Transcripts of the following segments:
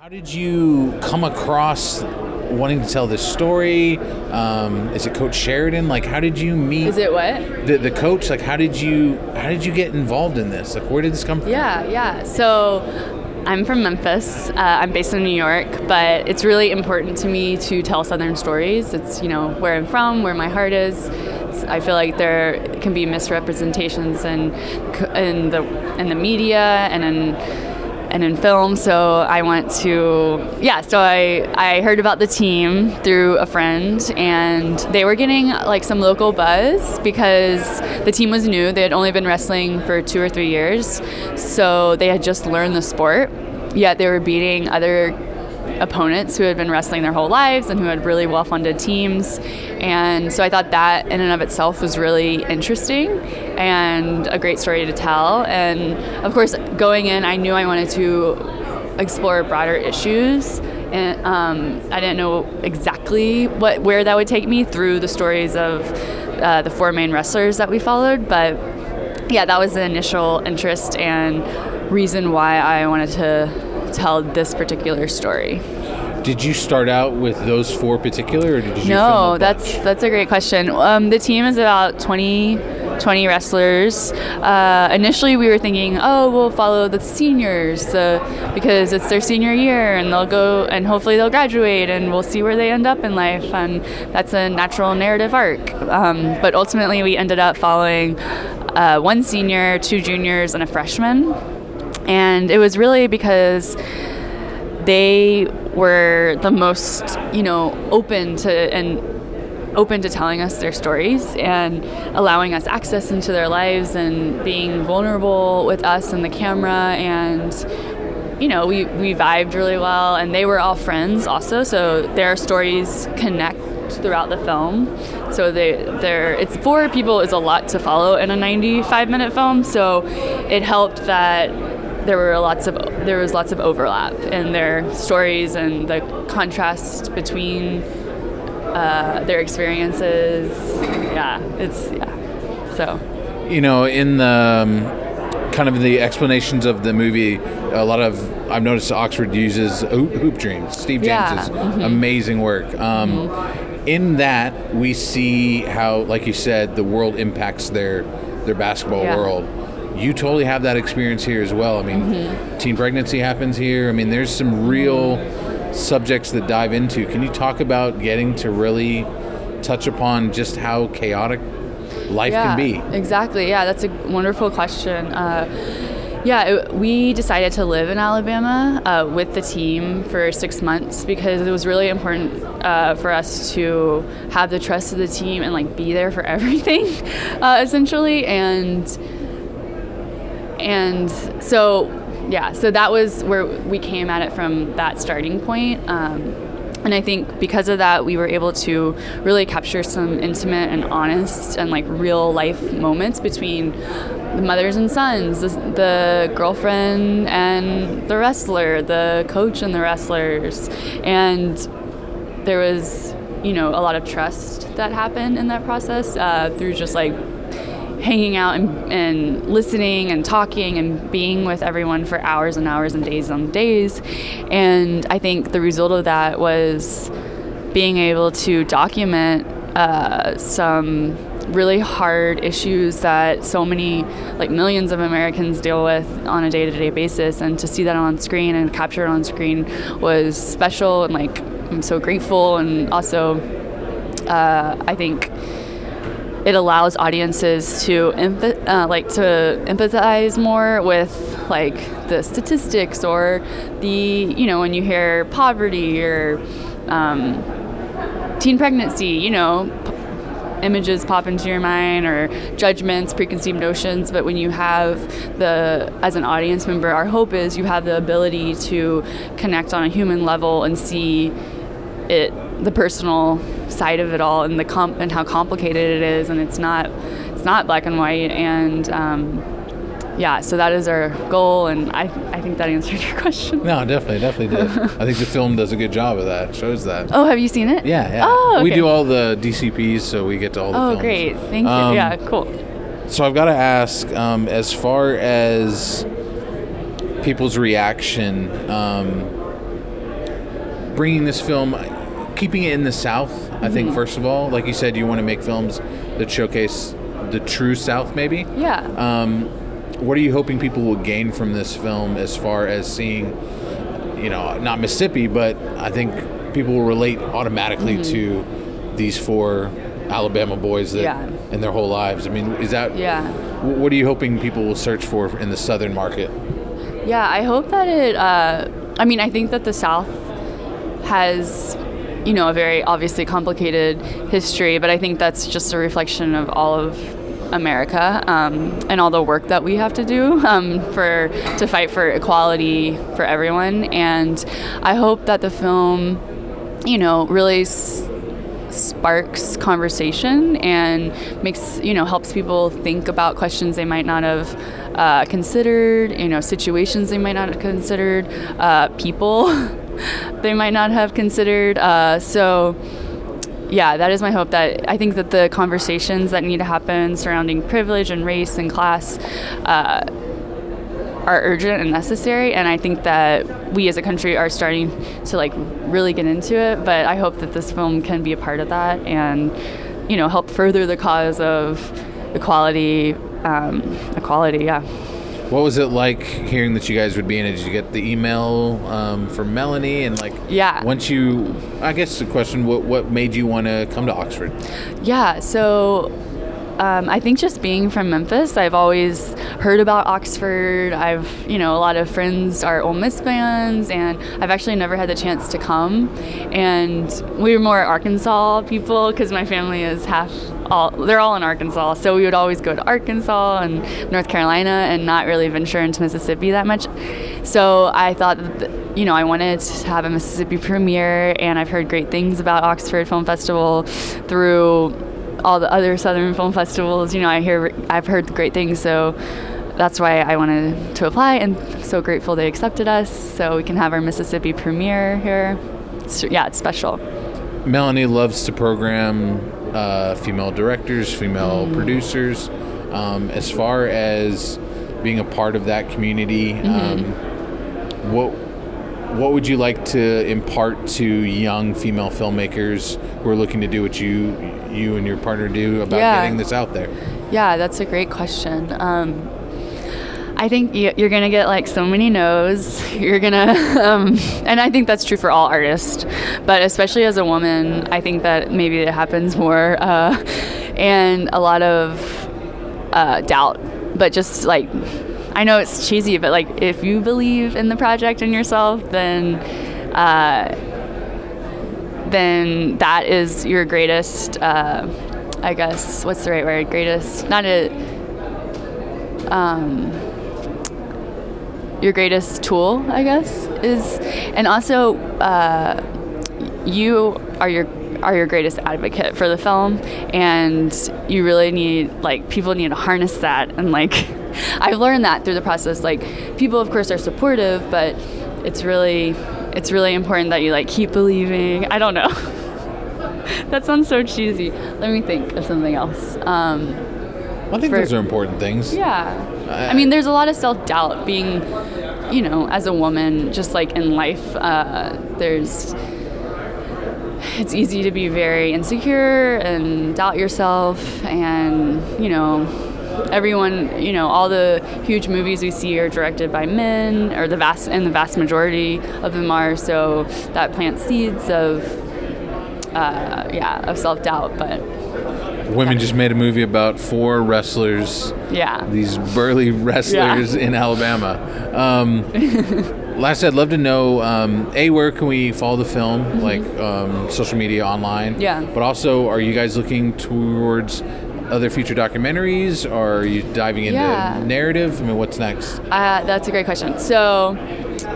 How did you come across wanting to tell this story? Is it Coach Sheridan? Like, how did you meet? Is it what? The coach? Like, how did you get involved in this? Like, where did this come from? Yeah. So I'm from Memphis. I'm based in New York, but it's really important to me to tell Southern stories. It's, where I'm from, where my heart is. I feel like there can be misrepresentations in the media and in film, so I want to, so I heard about the team through a friend, and they were getting like some local buzz because the team was new. They had only been wrestling for 2 or 3 years, so they had just learned the sport, yet they were beating other opponents who had been wrestling their whole lives and who had really well-funded teams. And so I thought that in and of itself was really interesting and a great story to tell. And of course, going in, I knew I wanted to explore broader issues. And I didn't know exactly where that would take me through the stories of the 4 main wrestlers that we followed. But yeah, that was the initial interest and reason why I wanted to tell this particular story. Did you start out with those 4 particular, or did you? No, that's a great question. The team is about 20 wrestlers. Initially, we were thinking, we'll follow the seniors because it's their senior year, and they'll go and hopefully they'll graduate, and we'll see where they end up in life, and that's a natural narrative arc. But ultimately, we ended up following 1 senior, 2 juniors, and a freshman. And it was really because they were the most, open to telling us their stories and allowing us access into their lives and being vulnerable with us and the camera. And, we vibed really well, and they were all friends also. So their stories connect throughout the film. So it's 4 people is a lot to follow in a 95-minute film. So it helped that there was lots of overlap in their stories and the contrast between their experiences. So in the kind of the explanations of the movie, a lot of I've noticed Oxford uses hoop dreams. Steve James' amazing work. In that, we see how, like you said, the world impacts their basketball world. You totally have that experience here as well. I mean, teen pregnancy happens here. I mean, there's some real subjects that dive into. Can you talk about getting to really touch upon just how chaotic life can be? Exactly. Yeah, that's a wonderful question. We decided to live in Alabama with the team for 6 months because it was really important for us to have the trust of the team and like be there for everything, essentially. And so that was where we came at it from, that starting point. And I think because of that, we were able to really capture some intimate and honest and like real life moments between the mothers and sons, the girlfriend and the wrestler, the coach and the wrestlers. And there was, a lot of trust that happened in that process through just like hanging out and listening and talking and being with everyone for hours and hours and days on days. And I think the result of that was being able to document some really hard issues that so many, like millions of Americans deal with on a day-to-day basis. And to see that on screen and capture it on screen was special, and like I'm so grateful. And also I think it allows audiences to empathize more with like the statistics or the, when you hear poverty or teen pregnancy, images pop into your mind or judgments, preconceived notions. But when you have as an audience member, our hope is you have the ability to connect on a human level and see the personal side of it all, and and how complicated it is, and it's not black and white. And so that is our goal, and I think that answered your question. No, definitely did. I think the film does a good job of that. Shows that. Oh, have you seen it? Yeah. Oh, okay. We do all the DCPs, so we get to all the films. Oh, great. Thank you. Yeah, cool. So I've got to ask, as far as people's reaction, bringing this film, keeping it in the South, I think, first of all. Like you said, you want to make films that showcase the true South, maybe? Yeah. What are you hoping people will gain from this film as far as seeing, not Mississippi, but I think people will relate automatically to these 4 Alabama boys that in their whole lives. I mean, is that... Yeah. What are you hoping people will search for in the Southern market? Yeah, I hope that it... I think that the South has... a very obviously complicated history, but I think that's just a reflection of all of America and all the work that we have to do to fight for equality for everyone. And I hope that the film, really sparks conversation and makes, helps people think about questions they might not have considered, situations they might not have considered, people they might not have considered. So yeah, that is my hope. That I think that the conversations that need to happen surrounding privilege and race and class are urgent and necessary, and I think that we as a country are starting to really get into it. But I hope that this film can be a part of that and help further the cause of equality. Yeah. What was it like hearing that you guys would be in it? Did you get the email from Melanie? And once you, I guess the question, what made you want to come to Oxford? Yeah, so I think just being from Memphis, I've always heard about Oxford. I've, a lot of friends are Ole Miss fans, and I've actually never had the chance to come. And we were more Arkansas people because my family is they're all in Arkansas, so we would always go to Arkansas and North Carolina and not really venture into Mississippi that much. So I thought that, I wanted to have a Mississippi premiere, and I've heard great things about Oxford Film Festival through all the other Southern film festivals. I've heard great things, so that's why I wanted to apply, and so grateful they accepted us so we can have our Mississippi premiere here. It's special. Melanie loves to program female directors, female producers. As far as being a part of that community, what would you like to impart to young female filmmakers who are looking to do what you and your partner do about getting this out there? Yeah, that's a great question. I think you're going to get so many no's. You're going to, and I think that's true for all artists, but especially as a woman, I think that maybe it happens more, and a lot of doubt, but just I know it's cheesy, but if you believe in the project and yourself, then that is your greatest, I guess, what's the right word? Greatest, your greatest tool, I guess, and also you are your greatest advocate for the film, and you really need people need to harness that, and I've learned that through the process. People of course are supportive, but it's really important that you keep believing. I don't know. That sounds so cheesy. Let me think of something else. I think those are important things. Yeah. I mean, there's a lot of self-doubt being, as a woman, just in life, it's easy to be very insecure and doubt yourself, and, everyone, all the huge movies we see are directed by men, or the vast majority of them are, so that plants seeds of self-doubt, but... Women just made a movie about 4 wrestlers. Yeah. These burly wrestlers in Alabama. Lastly, I'd love to know, where can we follow the film, social media, online? Yeah. But also, are you guys looking towards other future documentaries, or are you diving into narrative? I mean, what's next? That's a great question. So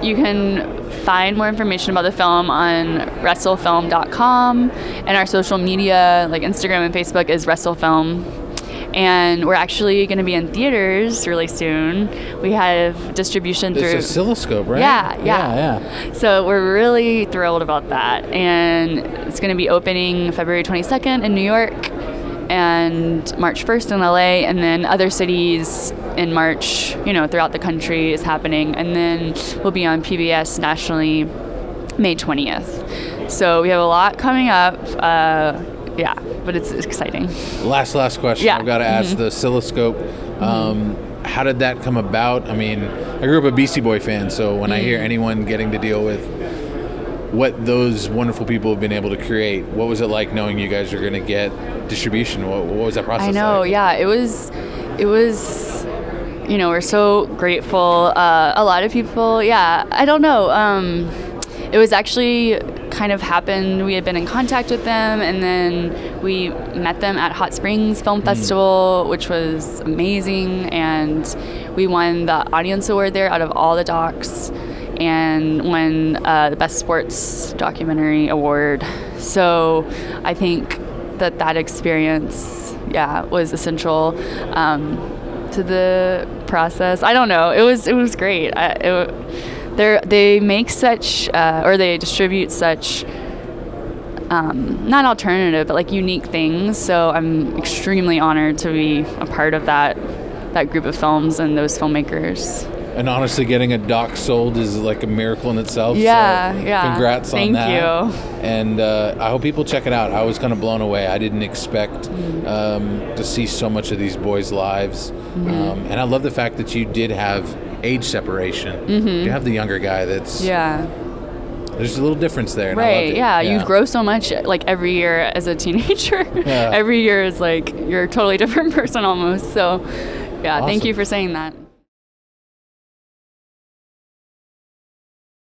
you can find more information about the film on WRESTLEFilm.com, and our social media, Instagram and Facebook, is WRESTLEFilm. And we're actually going to be in theaters really soon. We have distribution through... It's oscilloscope, right? Yeah. So we're really thrilled about that. And it's going to be opening February 22nd in New York, and March 1st in LA, and then other cities in March, throughout the country is happening. And then we'll be on PBS nationally May 20th. So we have a lot coming up. Yeah, but it's exciting. Last question. Yeah. I've got to ask the oscilloscope. How did that come about? I mean, I grew up a Beastie Boy fan, so when I hear anyone getting to deal with what those wonderful people have been able to create, what was it like knowing you guys are going to get distribution? What was that process like? I know, yeah. It was, we're so grateful. A lot of people, I don't know. It was actually kind of happened. We had been in contact with them, and then we met them at Hot Springs Film Festival, which was amazing, and we won the audience award there out of all the docs, and won the Best Sports Documentary Award. So I think that experience, was essential to the process. I don't know. It was great. They make such, or they distribute such, not alternative, but like unique things. So I'm extremely honored to be a part of that group of films and those filmmakers. And honestly, getting a doc sold is like a miracle in itself. Yeah, so yeah. Congrats on that. Thank you. And I hope people check it out. I was kind of blown away. I didn't expect to see so much of these boys' lives. And I love the fact that you did have age separation. You have the younger guy that's... Yeah. There's a little difference there. And I Right, loved it. yeah. You grow so much, like, every year as a teenager. Every year is like, you're a totally different person almost. So, yeah, Awesome. Thank you for saying that.